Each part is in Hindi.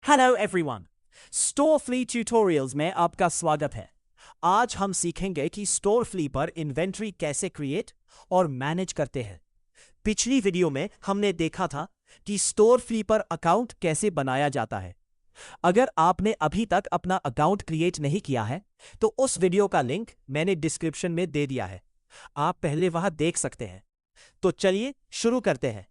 हेलो एवरीवन, स्टोरफ्ली ट्यूटोरियल्स में आपका स्वागत है। आज हम सीखेंगे कि स्टोरफ्ली पर इन्वेंट्री कैसे क्रिएट और मैनेज करते हैं। पिछली वीडियो में हमने देखा था कि स्टोरफ्ली पर अकाउंट कैसे बनाया जाता है। अगर आपने अभी तक अपना अकाउंट क्रिएट नहीं किया है तो उस वीडियो का लिंक मैंने डिस्क्रिप्शन में दे दिया है, आप पहले वहां देख सकते हैं। तो चलिए शुरू करते हैं।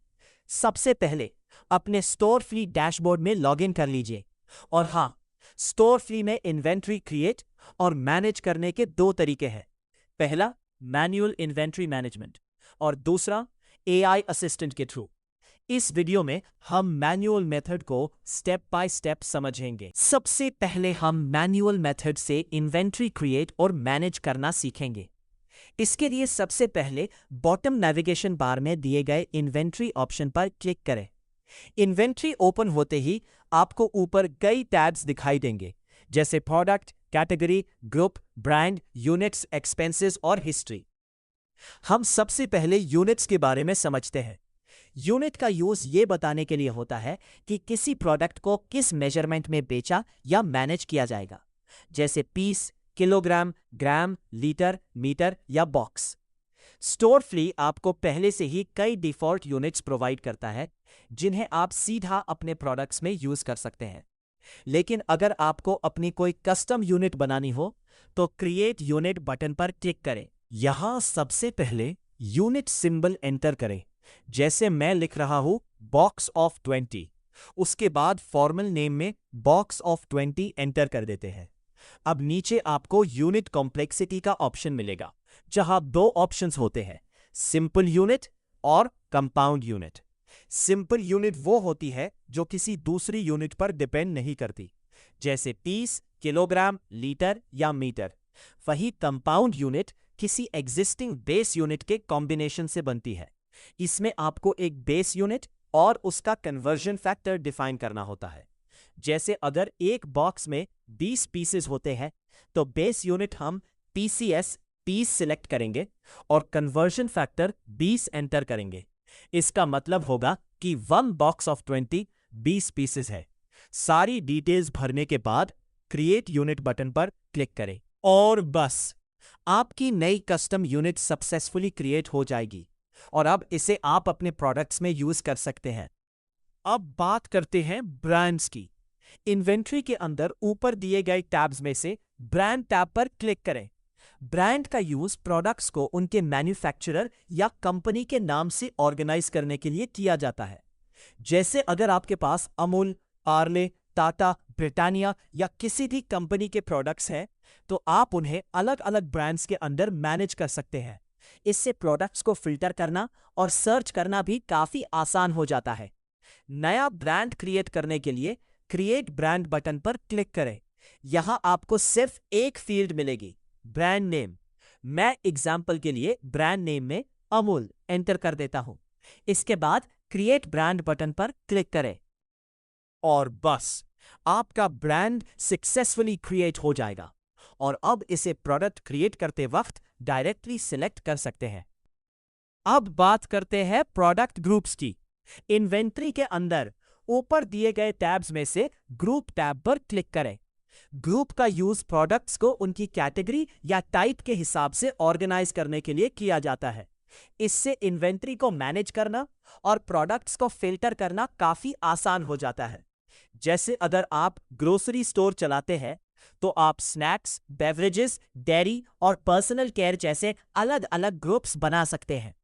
सबसे पहले अपने स्टोरफ्ली डैशबोर्ड में लॉगिन कर लीजिए। और हाँ, स्टोरफ्ली में इन्वेंट्री क्रिएट और मैनेज करने के दो तरीके हैं। पहला मैन्युअल इन्वेंट्री मैनेजमेंट और दूसरा एआई असिस्टेंट के थ्रू। इस वीडियो में हम मैन्युअल मेथड को स्टेप बाय स्टेप समझेंगे। सबसे पहले हम मैन्युअल मेथड से इन्वेंट्री क्रिएट और मैनेज करना सीखेंगे। इसके लिए सबसे पहले बॉटम नेविगेशन बार में दिए गए इन्वेंट्री ऑप्शन पर क्लिक करें। इन्वेंट्री ओपन होते ही आपको ऊपर कई टैब्स दिखाई देंगे, जैसे product, category, group, brand, units, expenses और हिस्ट्री। हम सबसे पहले यूनिट्स के बारे में समझते हैं। यूनिट का यूज ये बताने के लिए होता है कि किसी प्रोडक्ट को किस मेजरमेंट में बेचा या मैनेज किया जाएगा, जैसे पीस, किलोग्राम, ग्राम, लीटर, मीटर या बॉक्स। स्टोरफ्ली आपको पहले से ही कई डिफॉल्ट यूनिट्स प्रोवाइड करता है जिन्हें आप सीधा अपने प्रोडक्ट्स में यूज कर सकते हैं। लेकिन अगर आपको अपनी कोई कस्टम यूनिट बनानी हो तो क्रिएट यूनिट बटन पर क्लिक करें। यहां सबसे पहले यूनिट सिंबल एंटर करें, जैसे मैं लिख रहा हूं बॉक्स ऑफ 20। उसके बाद फॉर्मल नेम में बॉक्स ऑफ 20 एंटर कर देते हैं। अब नीचे आपको यूनिट कॉम्प्लेक्सिटी का ऑप्शन मिलेगा, जहां दो ऑप्शंस होते हैं, सिंपल यूनिट और कंपाउंड यूनिट। सिंपल यूनिट वो होती है जो किसी दूसरी यूनिट पर डिपेंड नहीं करती, जैसे पीस, किलोग्राम, लीटर या मीटर। वही कंपाउंड यूनिट किसी एग्जिस्टिंग बेस यूनिट के कॉम्बिनेशन से बनती है। इसमें आपको एक बेस यूनिट और उसका कन्वर्जन फैक्टर डिफाइन करना होता है। जैसे अगर एक बॉक्स में 20 पीसेस होते हैं तो बेस यूनिट हम पीसीएस पीस सिलेक्ट करेंगे और कन्वर्जन फैक्टर 20 एंटर करेंगे। इसका मतलब होगा कि 1 बॉक्स ऑफ 20 पीसेस है। सारी डिटेल्स भरने के बाद क्रिएट यूनिट बटन पर क्लिक करें और बस आपकी नई कस्टम यूनिट सक्सेसफुली क्रिएट हो जाएगी और अब इसे आप अपने प्रोडक्ट्स में यूज कर सकते हैं। अब बात करते हैं ब्रांड्स की। इन्वेंट्री के अंदर ऊपर दिए गए टैब्स में से ब्रांड टैब पर क्लिक करें। ब्रांड का यूज प्रोडक्ट्स को उनके मैन्युफैक्चरर या कंपनी के नाम से ऑर्गेनाइज करने के लिए किया जाता है। जैसे अगर आपके पास अमूल, पार्ले, टाटा, ब्रिटानिया या किसी भी कंपनी के प्रोडक्ट्स हैं तो आप उन्हें अलग अलग ब्रांड्स के अंदर मैनेज कर सकते हैं। इससे प्रोडक्ट्स को फिल्टर करना और सर्च करना भी काफी आसान हो जाता है। नया ब्रांड क्रिएट करने के लिए क्रिएट ब्रांड बटन पर क्लिक करें। यहां आपको सिर्फ एक फील्ड मिलेगी, ब्रांड नेम। मैं एग्जाम्पल के लिए ब्रांड नेम में अमूल एंटर कर देता हूं। इसके बाद क्रिएट ब्रांड बटन पर क्लिक करें और बस आपका ब्रांड सक्सेसफुली क्रिएट हो जाएगा और अब इसे प्रोडक्ट क्रिएट करते वक्त डायरेक्टली सिलेक्ट कर सकते हैं। अब बात करते हैं प्रोडक्ट ग्रुप्स की। इन्वेंट्री के अंदर ऊपर दिए गए टैब्स में से ग्रुप टैब पर क्लिक करें। ग्रुप का यूज प्रोडक्ट्स को उनकी कैटेगरी या टाइप के हिसाब से ऑर्गेनाइज करने के लिए किया जाता है। इससे इन्वेंट्री को मैनेज करना और प्रोडक्ट्स को फिल्टर करना काफी आसान हो जाता है। जैसे अगर आप ग्रोसरी स्टोर चलाते हैं तो आप स्नैक्स, बेवरेजेस, डेयरी और पर्सनल केयर जैसे अलग अलग ग्रुप्स बना सकते हैं।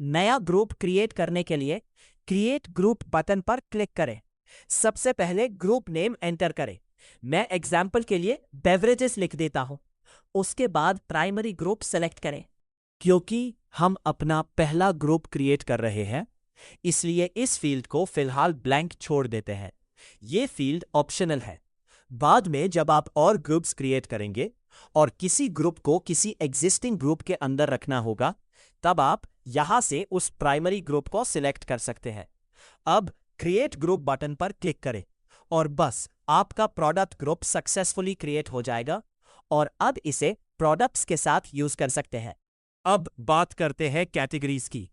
नया ग्रुप क्रिएट करने के लिए क्रिएट ग्रुप बटन पर क्लिक करें। सबसे पहले ग्रुप नेम एंटर करें। मैं एग्जाम्पल के लिए बेवरेजेस लिख देता हूं। उसके बाद प्राइमरी ग्रुप सेलेक्ट करें। क्योंकि हम अपना पहला ग्रुप क्रिएट कर रहे हैं इसलिए इस फील्ड को फिलहाल ब्लैंक छोड़ देते हैं। ये फील्ड ऑप्शनल है। बाद में जब आप और ग्रुप्स क्रिएट करेंगे और किसी ग्रुप को किसी एग्जिस्टिंग ग्रुप के अंदर रखना होगा तब आप यहां से उस प्राइमरी ग्रुप को सिलेक्ट कर सकते हैं। अब क्रिएट ग्रुप बटन पर क्लिक करें और बस आपका प्रोडक्ट ग्रुप सक्सेसफुली क्रिएट हो जाएगा और अब इसे प्रोडक्ट्स के साथ यूज कर सकते हैं। अब बात करते हैं कैटेगरीज की।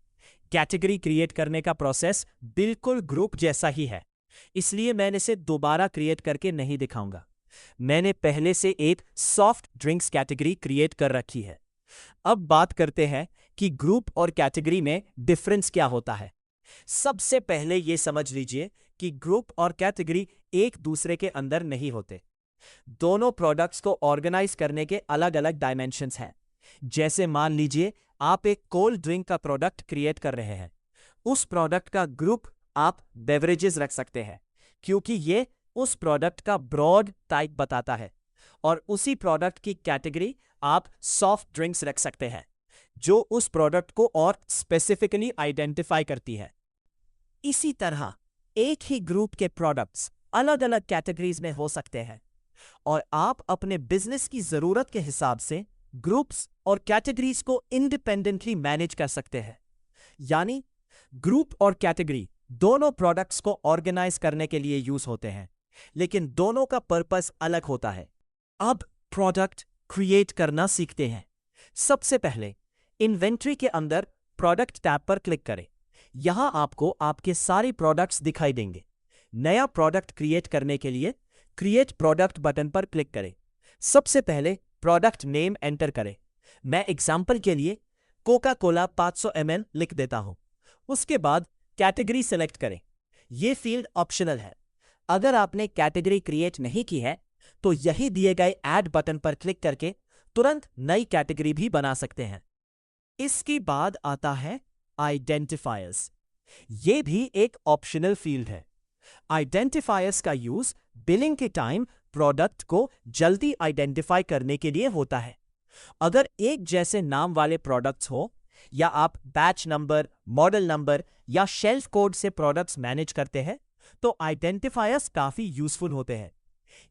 कैटेगरी क्रिएट करने का प्रोसेस बिल्कुल ग्रुप जैसा ही है। इसलिए मैंने इसे दोबारा क्रिएट करके नहीं दिखाऊंगा। मैंने पहले से एक सॉफ्ट ड्रिंक्स कैटेगरी क्रिएट कर रखी है। अब बात करते हैं कि ग्रुप और कैटेगरी में डिफरेंस क्या होता है। सबसे पहले यह समझ लीजिए कि ग्रुप और कैटेगरी एक दूसरे के अंदर नहीं होते। दोनों प्रोडक्ट्स को ऑर्गेनाइज करने के अलग अलग डायमेंशंस हैं। जैसे मान लीजिए आप एक कोल्ड ड्रिंक का प्रोडक्ट क्रिएट कर रहे हैं। उस प्रोडक्ट का ग्रुप आप बेवरेजेस रख सकते हैं, क्योंकि ये उस प्रोडक्ट का ब्रॉड टाइप बताता है। और उसी प्रोडक्ट की कैटेगरी आप सॉफ्ट ड्रिंक्स रख सकते हैं, जो उस प्रोडक्ट को और स्पेसिफिकली आइडेंटिफाई करती है। इसी तरह एक ही ग्रुप के प्रोडक्ट्स अलग अलग कैटेगरीज में हो सकते हैं, और आप अपने बिजनेस की जरूरत के हिसाब से ग्रुप्स और कैटेगरीज को इंडिपेंडेंटली मैनेज कर सकते हैं। यानी ग्रुप और कैटेगरी दोनों प्रोडक्ट्स को ऑर्गेनाइज करने के लिए यूज होते हैं, लेकिन दोनों का पर्पस अलग होता है। अब प्रोडक्ट क्रिएट करना सीखते हैं। सबसे पहले इन्वेंट्री के अंदर प्रोडक्ट टैब पर क्लिक करें। यहां आपको आपके सारे प्रोडक्ट्स दिखाई देंगे। नया प्रोडक्ट क्रिएट करने के लिए क्रिएट प्रोडक्ट बटन पर क्लिक करें। सबसे पहले प्रोडक्ट नेम एंटर करें। मैं एग्जांपल के लिए कोका कोला 500 ml लिख देता हूं। उसके बाद कैटेगरी सेलेक्ट करें। यह फील्ड ऑप्शनल है। अगर आपने कैटेगरी क्रिएट नहीं की है तो यही दिए गए ऐड बटन पर क्लिक करके तुरंत नई कैटेगरी भी बना सकते हैं। इसके बाद आता है आइडेंटिफायर्स। यह भी एक ऑप्शनल फील्ड है। आइडेंटिफायर्स का यूज बिलिंग के टाइम प्रोडक्ट को जल्दी आइडेंटिफाई करने के लिए होता है। अगर एक जैसे नाम वाले प्रोडक्ट्स हो, या आप बैच नंबर, मॉडल नंबर या शेल्फ कोड से प्रोडक्ट्स मैनेज करते हैं, तो आइडेंटिफायर्स काफी यूजफुल होते हैं।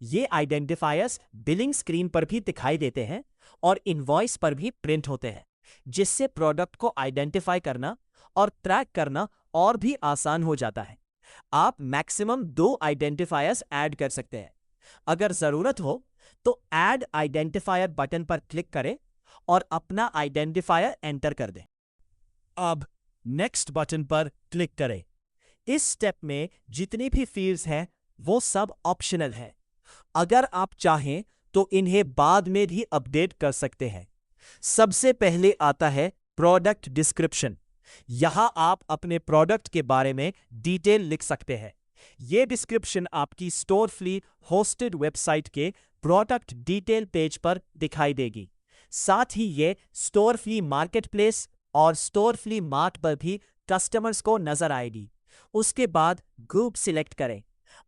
ये आइडेंटिफायर्स बिलिंग स्क्रीन पर भी दिखाई देते हैं और इनवॉइस पर भी प्रिंट होते हैं, जिससे प्रोडक्ट को आइडेंटिफाई करना और ट्रैक करना और भी आसान हो जाता है। आप मैक्सिमम 2 आइडेंटिफायर्स ऐड कर सकते हैं। अगर जरूरत हो तो ऐड आइडेंटिफायर बटन पर क्लिक करें और अपना आइडेंटिफायर एंटर कर दें। अब नेक्स्ट बटन पर क्लिक करें। इस स्टेप में जितनी भी फील्ड्स हैं वो सब ऑप्शनल है। अगर आप चाहें तो इन्हें बाद में भी अपडेट कर सकते हैं। सबसे पहले आता है प्रोडक्ट डिस्क्रिप्शन। यहां आप अपने प्रोडक्ट के बारे में डिटेल लिख सकते हैं। यह डिस्क्रिप्शन आपकी स्टोरफ्ली होस्टेड वेबसाइट के प्रोडक्ट डिटेल पेज पर दिखाई देगी। साथ ही ये स्टोरफ्ली मार्केटप्लेस और स्टोरफ्ली मार्ट पर भी कस्टमर्स को नजर आएगी। उसके बाद ग्रुप सिलेक्ट करें।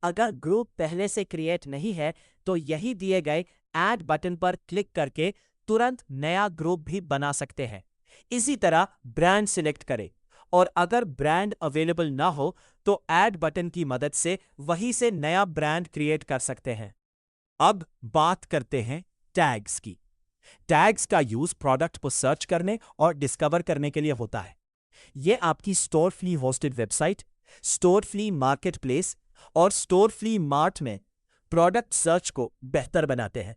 अगर ग्रुप पहले से क्रिएट नहीं है तो यही दिए गए ऐड बटन पर क्लिक करके तुरंत नया ग्रुप भी बना सकते हैं। इसी तरह ब्रांड सिलेक्ट करें, और अगर ब्रांड अवेलेबल ना हो तो ऐड बटन की मदद से वहीं से नया ब्रांड क्रिएट कर सकते हैं। अब बात करते हैं टैग्स की। टैग्स का यूज प्रोडक्ट को सर्च करने और डिस्कवर करने के लिए होता है। यह आपकी स्टोरफ्ली होस्टेड वेबसाइट, स्टोरफ्ली मार्केटप्लेस और स्टोरफ्ली मार्ट में प्रोडक्ट सर्च को बेहतर बनाते हैं।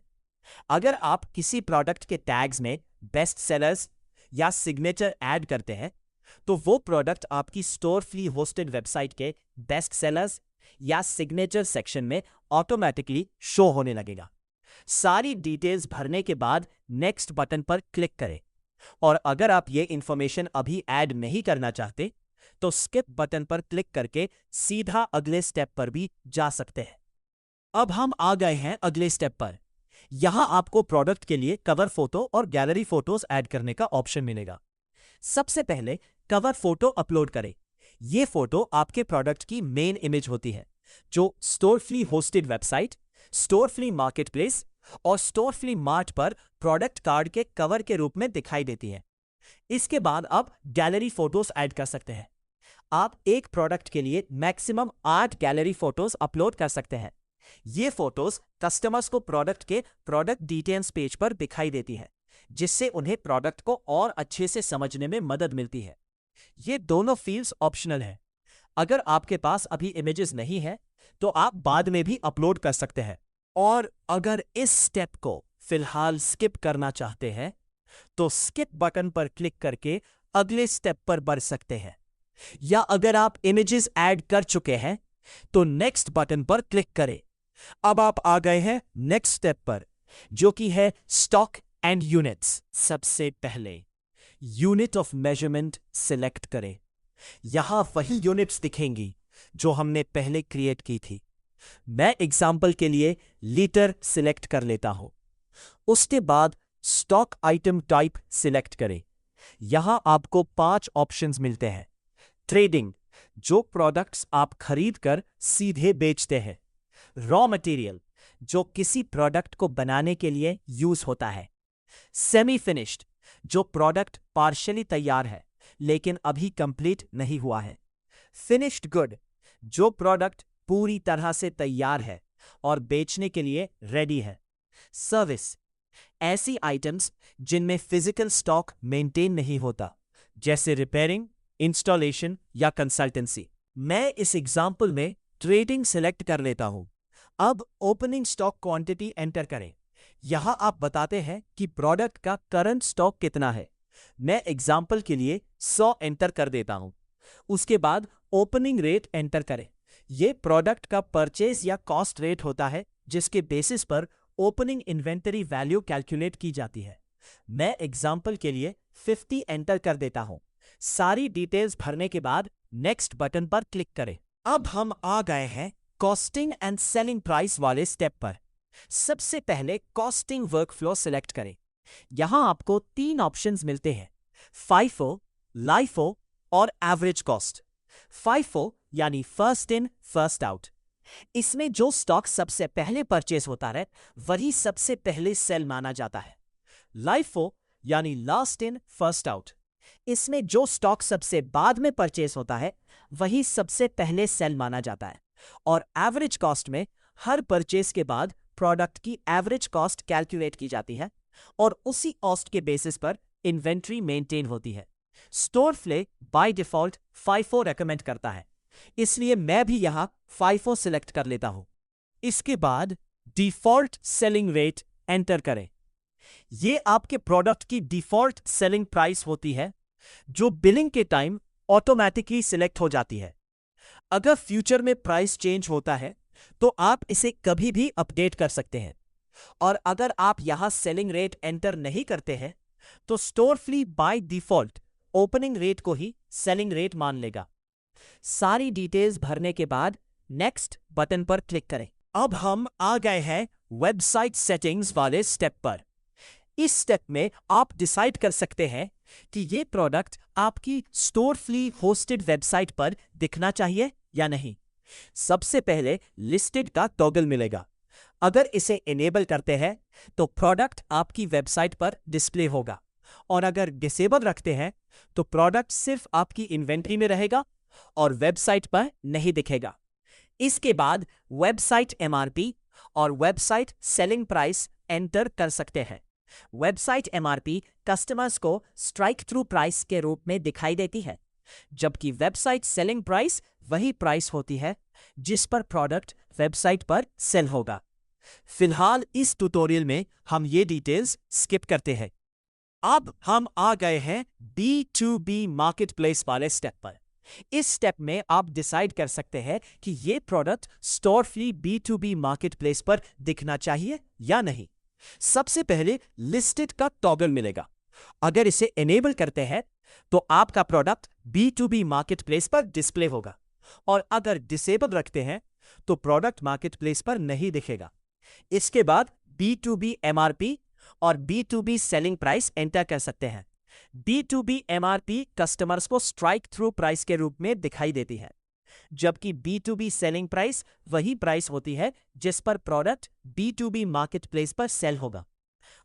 अगर आप किसी प्रोडक्ट के टैग्स में बेस्ट सेलर्स या सिग्नेचर ऐड करते हैं तो वो प्रोडक्ट आपकी स्टोरफ्ली होस्टेड वेबसाइट के बेस्ट सेलर्स या सिग्नेचर सेक्शन में ऑटोमेटिकली शो होने लगेगा। सारी डिटेल्स भरने के बाद नेक्स्ट बटन पर क्लिक करें, और अगर आप ये इंफॉर्मेशन अभी ऐड नहीं करना चाहते तो स्किप बटन पर क्लिक करके सीधा अगले स्टेप पर भी जा सकते हैं। अब हम आ गए हैं अगले स्टेप पर। यहां आपको प्रोडक्ट के लिए कवर फोटो और गैलरी फोटोज ऐड करने का ऑप्शन मिलेगा। सबसे पहले कवर फोटो अपलोड करें। यह फोटो आपके प्रोडक्ट की मेन इमेज होती है, जो स्टोरफ्ली होस्टेड वेबसाइट, स्टोरफ्ली मार्केटप्लेस और स्टोरफ्ली मार्ट पर प्रोडक्ट कार्ड के कवर के रूप में दिखाई देती है। इसके बाद आप गैलरी फोटोज ऐड कर सकते हैं। आप एक प्रोडक्ट के लिए मैक्सिमम 8 गैलरी फोटोज अपलोड कर सकते हैं। ये फोटोज कस्टमर्स को प्रोडक्ट के प्रोडक्ट डिटेल्स पेज पर दिखाई देती है, जिससे उन्हें प्रोडक्ट को और अच्छे से समझने में मदद मिलती है। ये दोनों फील्ड्स ऑप्शनल है। अगर आपके पास अभी इमेजेस नहीं है तो आप बाद में भी अपलोड कर सकते हैं। और अगर इस स्टेप को फिलहाल स्किप करना चाहते हैं तो स्किप बटन पर क्लिक करके अगले स्टेप पर बढ़ सकते हैं। या अगर आप इमेजेस ऐड कर चुके हैं तो नेक्स्ट बटन पर क्लिक करें। अब आप आ गए हैं नेक्स्ट स्टेप पर, जो कि है स्टॉक एंड यूनिट्स। सबसे पहले यूनिट ऑफ मेजरमेंट सिलेक्ट करें। यहां वही यूनिट्स दिखेंगी जो हमने पहले क्रिएट की थी। मैं एग्जाम्पल के लिए लीटर सिलेक्ट कर लेता हूं। उसके बाद स्टॉक आइटम टाइप सिलेक्ट करें। यहां आपको 5 ऑप्शंस मिलते हैं। ट्रेडिंग, जो प्रोडक्ट्स आप खरीद कर सीधे बेचते हैं। रॉ मटेरियल, जो किसी प्रोडक्ट को बनाने के लिए यूज होता है। सेमी फिनिश्ड, जो प्रोडक्ट पार्शियली तैयार है लेकिन अभी कंप्लीट नहीं हुआ है। फिनिश्ड गुड, जो प्रोडक्ट पूरी तरह से तैयार है और बेचने के लिए रेडी है। सर्विस, ऐसी आइटम्स जिनमें फिजिकल स्टॉक मेंटेन नहीं होता, जैसे रिपेयरिंग, इंस्टॉलेशन या कंसल्टेंसी। मैं इस एग्जाम्पल में ट्रेडिंग सिलेक्ट कर लेता हूं। अब ओपनिंग स्टॉक क्वांटिटी एंटर करें। यहां आप बताते हैं कि प्रोडक्ट का करंट स्टॉक कितना है। मैं एग्जाम्पल के लिए 100 एंटर कर देता हूं। उसके बाद ओपनिंग रेट एंटर करें। यह प्रोडक्ट का परचेज या कॉस्ट रेट होता है जिसके बेसिस पर ओपनिंग इन्वेंटरी वैल्यू कैलकुलेट की जाती है। मैं एग्जाम्पल के लिए 50 एंटर कर देता हूं। सारी डिटेल्स भरने के बाद नेक्स्ट बटन पर क्लिक करें। अब हम आ गए हैं कॉस्टिंग एंड सेलिंग प्राइस वाले स्टेप पर। सबसे पहले कॉस्टिंग वर्कफ्लो सिलेक्ट करें। यहां आपको 3 ऑप्शंस मिलते हैं, FIFO, LIFO और एवरेज कॉस्ट। FIFO यानी फर्स्ट इन फर्स्ट आउट। इसमें जो स्टॉक सबसे पहले परचेस होता है वही सबसे पहले सेल माना जाता है। LIFO यानी लास्ट इन फर्स्ट आउट। इसमें जो स्टॉक सबसे बाद में परचेस होता है वही सबसे पहले सेल माना जाता है। और एवरेज कॉस्ट में हर परचेस के बाद प्रोडक्ट की एवरेज कॉस्ट कैलकुलेट की जाती है और उसी कॉस्ट के बेसिस पर इन्वेंट्री मेंटेन होती है। स्टोरफ्ले बाय डिफॉल्ट FIFO रेकमेंड करता है, इसलिए मैं भी यहां FIFO सिलेक्ट कर लेता हूं। इसके बाद डिफॉल्ट सेलिंग रेट एंटर करें। यह आपके प्रोडक्ट की डिफॉल्ट सेलिंग प्राइस होती है जो बिलिंग के टाइम ऑटोमेटिकली सिलेक्ट हो जाती है। अगर फ्यूचर में प्राइस चेंज होता है तो आप इसे कभी भी अपडेट कर सकते हैं। और अगर आप यहां सेलिंग रेट एंटर नहीं करते हैं तो स्टोरफ्ली बाय डिफॉल्ट ओपनिंग रेट को ही सेलिंग रेट मान लेगा। सारी डिटेल्स भरने के बाद नेक्स्ट बटन पर क्लिक करें। अब हम आ गए हैं वेबसाइट सेटिंग्स वाले स्टेप पर। इस स्टेप में आप डिसाइड कर सकते हैं कि यह प्रोडक्ट आपकी स्टोरफ्ली होस्टेड वेबसाइट पर दिखना चाहिए या नहीं। सबसे पहले लिस्टेड का टॉगल मिलेगा। अगर इसे इनेबल करते हैं तो प्रोडक्ट आपकी वेबसाइट पर डिस्प्ले होगा, और अगर डिसेबल रखते हैं तो प्रोडक्ट सिर्फ आपकी इन्वेंट्री में रहेगा और वेबसाइट पर नहीं दिखेगा। इसके बाद वेबसाइट MRP और वेबसाइट सेलिंग प्राइस एंटर कर सकते हैं। वेबसाइट MRP कस्टमर्स को स्ट्राइक थ्रू प्राइस के रूप में दिखाई देती है, जबकि वेबसाइट सेलिंग प्राइस वही प्राइस होती है जिस पर प्रोडक्ट वेबसाइट पर सेल होगा। फिलहाल इस ट्यूटोरियल में हम ये डिटेल्स स्किप करते हैं। अब हम आ गए हैं B2B मार्केटप्लेस वाले स्टेप पर। इस स्टेप में आप डिसाइड कर सकते हैं कि ये प्रोडक्ट स्टोरफ्ली B2B मार्केटप्लेस पर दिखना चाहिए या नहीं। सबसे पहले लिस्टेड का टॉगल मिलेगा। अगर इसे एनेबल करते हैं तो आपका प्रोडक्ट B2B मार्केटप्लेस पर डिस्प्ले होगा, और अगर डिसेबल रखते हैं तो प्रोडक्ट मार्केटप्लेस पर नहीं दिखेगा। इसके बाद B2B MRP और B2B सेलिंग प्राइस एंटर कर सकते हैं। B2B MRP कस्टमर्स को स्ट्राइक थ्रू प्राइस के रूप में दिखाई देती है, जबकि B2B सेलिंग प्राइस वही प्राइस होती है जिस पर प्रोडक्ट B2B मार्केटप्लेस पर सेल होगा।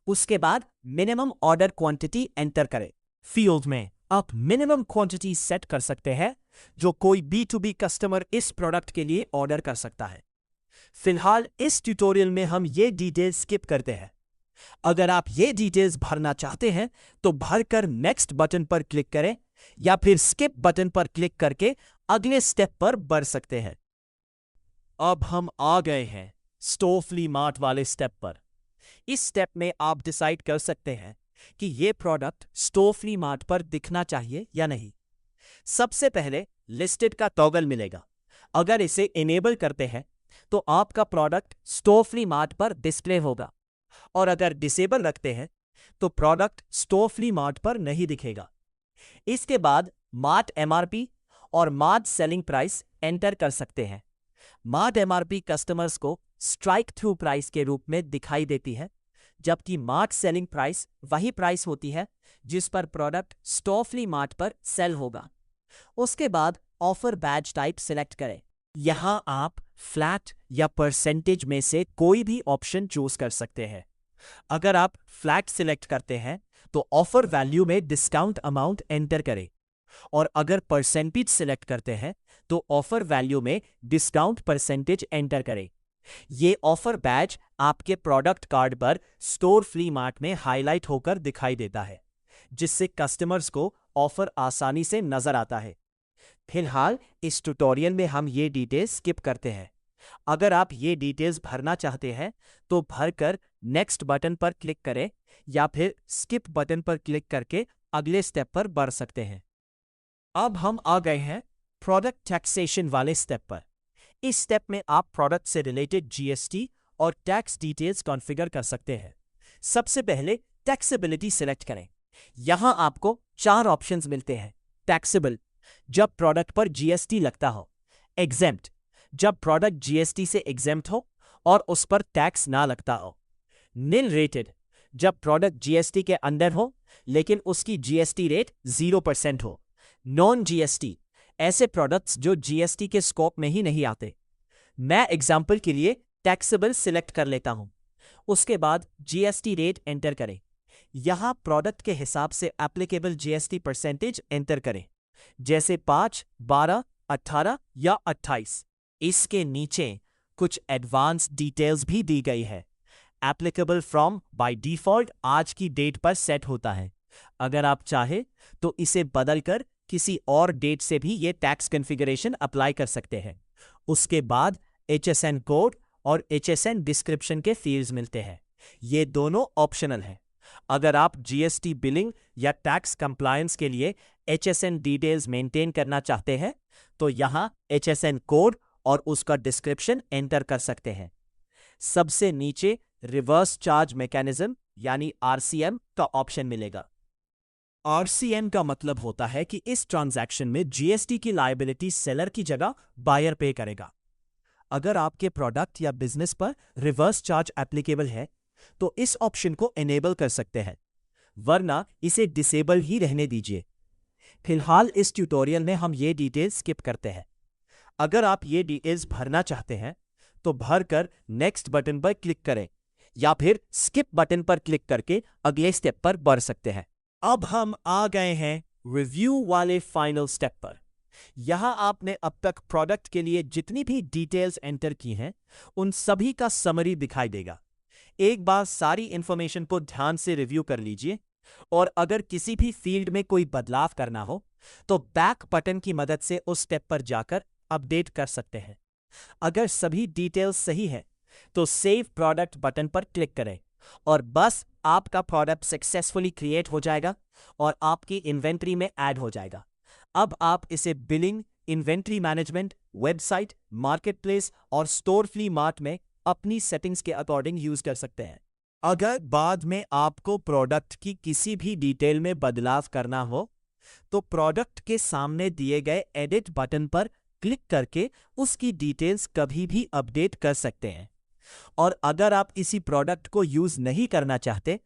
उसके बाद मिनिमम ऑर्डर क्वांटिटी एंटर करें। फील्ड में आप मिनिमम क्वांटिटी सेट कर सकते हैं जो कोई B2B कस्टमर इस प्रोडक्ट के लिए ऑर्डर कर सकता है। फिलहाल इस ट्यूटोरियल में हम ये डिटेल्स स्किप करते हैं। अगर आप ये डिटेल्स भरना चाहते हैं तो भरकर नेक्स्ट बटन पर क्लिक करें या फिर स्किप बटन पर क्लिक करके अगले स्टेप पर बढ़ सकते हैं। अब हम आ गए हैं स्टोरफ्ली मार्ट वाले स्टेप पर। इस स्टेप में आप डिसाइड कर सकते हैं कि यह प्रोडक्ट स्टोरफ्ली मार्ट पर दिखना चाहिए या नहीं। सबसे पहले लिस्टेड का टॉगल मिलेगा। अगर इसे इनेबल करते हैं तो आपका प्रोडक्ट स्टोर फ्ली मार्ट पर डिस्प्ले होगा, और अगर डिसेबल रखते हैं तो प्रोडक्ट स्टोर फ्ली मार्ट पर नहीं दिखेगा। इसके बाद मार्ट एमआरपी और मार्ट सेलिंग प्राइस एंटर कर सकते हैं। मार्ट एमआरपी कस्टमर्स को स्ट्राइक थ्रू प्राइस के रूप में दिखाई देती है, जबकि मार्ट सेलिंग प्राइस वही प्राइस होती है जिस पर प्रोडक्ट स्टोर फ्ली मार्ट पर सेल होगा। उसके बाद ऑफर बैज टाइप सिलेक्ट करें। यहां आप फ्लैट या परसेंटेज में से कोई भी ऑप्शन चूज कर सकते हैं। अगर आप फ्लैट सिलेक्ट करते हैं तो ऑफर वैल्यू में डिस्काउंट अमाउंट एंटर करें, और अगर परसेंटेज सिलेक्ट करते हैं तो ऑफर वैल्यू में डिस्काउंट परसेंटेज एंटर करें। ये ऑफर बैज आपके प्रोडक्ट कार्ड पर स्टोर फ्ली मार्ट में हाईलाइट होकर दिखाई देता है, जिससे कस्टमर्स को ऑफर आसानी से नजर आता है। फिलहाल इस ट्यूटोरियल में हम ये डिटेल्स स्किप करते हैं। अगर आप ये डिटेल्स भरना चाहते हैं तो भरकर नेक्स्ट बटन पर क्लिक करें, या फिर स्किप बटन पर क्लिक करके अगले स्टेप पर बढ़ सकते हैं। अब हम आ गए हैं प्रोडक्ट टैक्सेशन वाले स्टेप पर। इस स्टेप में आप प्रोडक्ट से रिलेटेड जीएसटी और टैक्स डिटेल्स कॉन्फ़िगर कर सकते हैं। सबसे पहले टैक्सेबिलिटी सिलेक्ट करें। यहां आपको 4 ऑप्शंस मिलते हैं। टैक्सेबल, जब प्रोडक्ट पर जीएसटी लगता हो। एग्जेम्प्ट, जब प्रोडक्ट जीएसटी से एग्जेम्प्ट हो और उस पर टैक्स ना लगता हो। निल रेटेड, जब प्रोडक्ट जीएसटी के अंदर हो लेकिन उसकी जीएसटी रेट 0% हो। नॉन जीएसटी, ऐसे प्रोडक्ट्स जो जीएसटी के स्कोप में ही नहीं आते। मैं एग्जाम्पल के लिए टैक्सेबल सिलेक्ट कर लेता हूं। उसके बाद जीएसटी रेट एंटर करें। यहां प्रोडक्ट के हिसाब से एप्लीकेबल जीएसटी परसेंटेज एंटर करें, जैसे 5, 12, 18 या 28। इसके नीचे कुछ एडवांस डिटेल्स भी दी गई है। एप्लीकेबल फ्रॉम बाय डिफॉल्ट आज की डेट पर सेट होता है। अगर आप चाहे तो इसे बदलकर किसी और डेट से भी ये टैक्स कॉन्फ़िगरेशन अप्लाई कर सकते हैं। उसके बाद HSN कोड और HSN डिस्क्रिप्शन के फील्ड्स मिलते हैं। ये दोनों ऑप्शनल हैं। अगर आप जीएसटी बिलिंग या टैक्स कंप्लायंस के लिए HSN डिटेल्स मेंटेन करना चाहते हैं तो यहाँ HSN कोड और उसका डिस्क्रिप्शन एंटर कर सकते हैं। सबसे नीचे रिवर्स चार्ज मैकेनिज्म यानी RCM का ऑप्शन मिलेगा। RCM का मतलब होता है कि इस ट्रांजैक्शन में जीएसटी की लायबिलिटी सेलर की जगह बायर पे करेगा। अगर आपके प्रोडक्ट या बिजनेस पर रिवर्स चार्ज एप्लीकेबल है तो इस ऑप्शन को इनेबल कर सकते हैं, वरना इसे डिसेबल ही रहने दीजिए। फिलहाल इस ट्यूटोरियल में हम ये डिटेल्स स्किप करते हैं। अगर आप ये डिटेल्स भरना चाहते हैं तो भरकर नेक्स्ट बटन पर क्लिक करें, या फिर स्किप बटन पर क्लिक करके अगले स्टेप पर बढ़ सकते हैं। अब हम आ गए हैं रिव्यू वाले फाइनल स्टेप पर। यहां आपने अब तक प्रोडक्ट के लिए जितनी भी डिटेल्स एंटर की हैं उन सभी का समरी दिखाई देगा। एक बार सारी इंफॉर्मेशन को ध्यान से रिव्यू कर लीजिए, और अगर किसी भी फील्ड में कोई बदलाव करना हो तो बैक बटन की मदद से उस स्टेप पर जाकर अपडेट कर सकते हैं। अगर सभी डिटेल्स सही है तो सेव प्रोडक्ट बटन पर क्लिक करें, और बस आपका प्रोडक्ट सक्सेसफुली क्रिएट हो जाएगा और आपकी इन्वेंट्री में ऐड हो जाएगा। अब आप इसे billing, inventory management, website, marketplace और स्टोर फ्ली मार्ट में अपनी सेटिंग्स के अकॉर्डिंग यूज कर सकते हैं। अगर बाद में आपको प्रोडक्ट की किसी भी डिटेल में बदलाव करना हो तो प्रोडक्ट के सामने दिए गए एडिट बटन पर क्लिक करके उसकी डिटेल्स कभी भी अपडेट कर सकते हैं। और अगर आप इसी प्रोडक्ट को यूज नहीं करना चाहते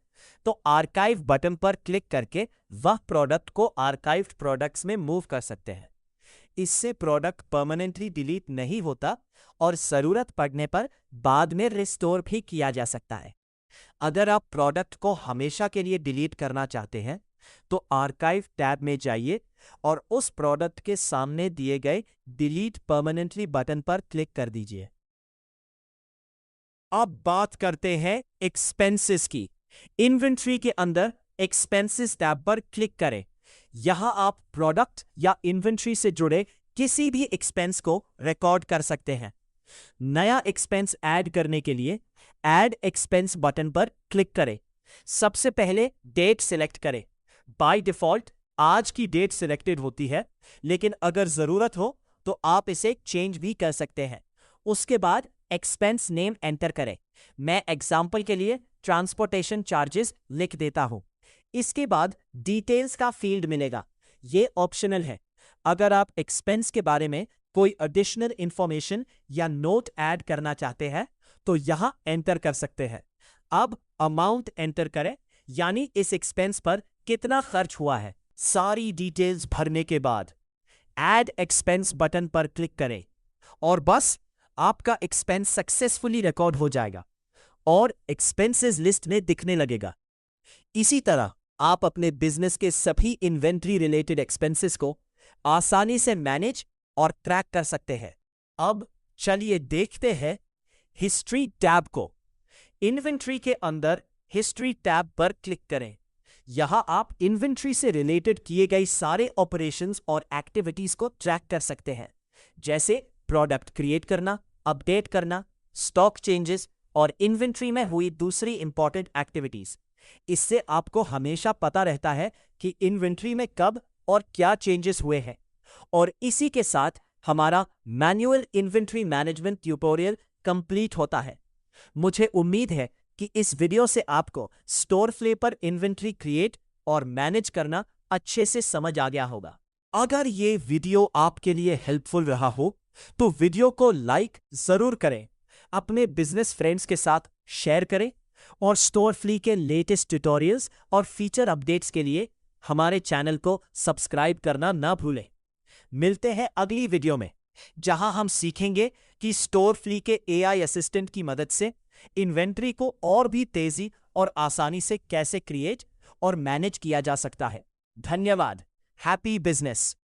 तो आर्काइव बटन पर क्लिक करके वह प्रोडक्ट को आर्काइव्ड प्रोडक्ट्स में मूव कर सकते हैं। इससे प्रोडक्ट परमानेंटली डिलीट नहीं होता और जरूरत पड़ने पर बाद में रिस्टोर भी किया जा सकता है। अगर आप प्रोडक्ट को हमेशा के लिए डिलीट करना चाहते हैं तो आर्काइव टैब में जाइए और उस प्रोडक्ट के सामने दिए गए डिलीट परमानेंटली बटन पर क्लिक कर दीजिए। अब बात करते हैं एक्सपेंसेस की। इन्वेंट्री के अंदर एक्सपेंसेस टैब पर क्लिक करें। यहां आप प्रोडक्ट या इन्वेंट्री से जुड़े किसी भी एक्सपेंस को रिकॉर्ड कर सकते हैं। नया एक्सपेंस ऐड करने के लिए ऐड एक्सपेंस बटन पर क्लिक करें। सबसे पहले डेट सिलेक्ट करें। बाय डिफॉल्ट आज की डेट सिलेक्टेड होती है, लेकिन अगर जरूरत हो तो आप इसे चेंज भी कर सकते हैं। उसके बाद एक्सपेंस नेम एंटर करें। मैं एग्जाम्पल के लिए ट्रांसपोर्टेशन चार्जेस लिख देता हूं। इसके बाद डिटेल्स का फील्ड मिलेगा। ये ऑप्शनल है। अगर आप एक्सपेंस के बारे में कोई एडिशनल इंफॉर्मेशन या नोट ऐड करना चाहते हैं तो यहां एंटर कर सकते हैं। अब अमाउंट एंटर करें, यानी इस एक्सपेंस पर कितना खर्च हुआ है। सारी डिटेल्स भरने के बाद ऐड एक्सपेंस बटन पर क्लिक करें और बस आपका एक्सपेंस सक्सेसफुली रिकॉर्ड हो जाएगा और एक्सपेंसेस लिस्ट में दिखने लगेगा। इसी तरह आप अपने बिजनेस के सभी इन्वेंट्री रिलेटेड एक्सपेंसेस को आसानी से मैनेज और ट्रैक कर सकते हैं। अब चलिए देखते हैं हिस्ट्री टैब को। इन्वेंट्री के अंदर हिस्ट्री टैब पर क्लिक करें। यहां आप इन्वेंट्री से रिलेटेड किए गए सारे ऑपरेशंस और एक्टिविटीज को ट्रैक कर सकते हैं, जैसे प्रोडक्ट क्रिएट करना, अपडेट करना, स्टॉक चेंजेस और इन्वेंट्री में हुई दूसरी इंपॉर्टेंट एक्टिविटीज। इससे आपको हमेशा पता रहता है कि इन्वेंट्री में कब और क्या चेंजेस हुए हैं। और इसी के साथ हमारा manual inventory management tutorial complete होता है। मुझे उम्मीद है कि इस वीडियो से आपको स्टोरफ्ली पर इन्वेंट्री क्रिएट और मैनेज करना अच्छे से समझ आ गया होगा। अगर ये वीडियो आपके लिए हेल्पफुल रहा हो तो वीडियो को लाइक जरूर करें, अपने बिजनेस फ्रेंड्स के साथ शेयर करें और स्टोरफ्ली के लेटेस्ट ट्यूटोरियल्स और फीचर अपडेट्स के लिए हमारे चैनल को सब्सक्राइब करना ना भूलें। मिलते हैं अगली वीडियो में, जहां हम सीखेंगे कि स्टोरफ्ली के एआई असिस्टेंट की मदद से इन्वेंट्री को और भी तेजी और आसानी से कैसे क्रिएट और मैनेज किया जा सकता है। धन्यवाद। Happy business.